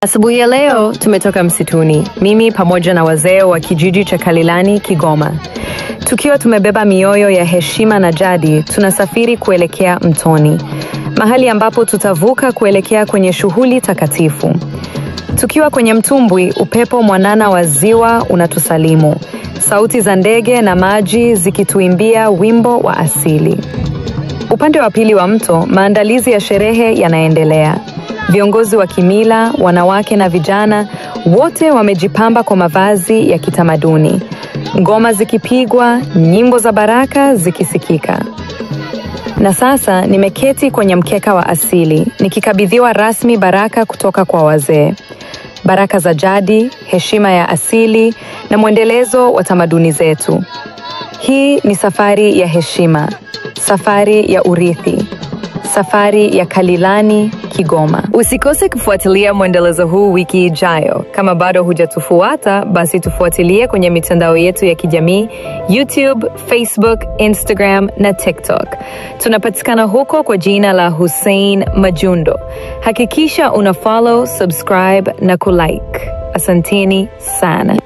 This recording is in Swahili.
Asubuhi ya leo tumetoka msituni, mimi pamoja na wazee wa kijiji cha Kalilani, Kigoma. Tukiwa tumebeba mioyo ya heshima na jadi, tunasafiri kuelekea mtoni, mahali ambapo tutavuka kuelekea kwenye shughuli takatifu. Tukiwa kwenye mtumbwi, upepo mwanana wa ziwa unatusalimu, sauti za ndege na maji zikituimbia wimbo wa asili. Upande wa pili wa mto, maandalizi ya sherehe yanaendelea. Viongozi wa kimila, wanawake na vijana, wote wamejipamba kwa mavazi ya kitamaduni. Ngoma zikipigwa, nyimbo za baraka zikisikika. Na sasa nimeketi kwenye mkeka wa asili, nikikabidhiwa rasmi baraka kutoka kwa wazee. Baraka za jadi, heshima ya asili na mwendelezo wa tamaduni zetu. Hii ni safari ya heshima, safari ya urithi, safari ya Kalilani, Kigoma. Usikose kufuatilia mwendelezo huu wiki ijayo. Kama bado hujatufuata, basi tufuatilie kwenye mitandao yetu ya kijamii, YouTube, Facebook, Instagram na TikTok. Tunapatikana huko kwa jina la Hussein Majundo. Hakikisha una follow, subscribe na kulike. Asanteni sana.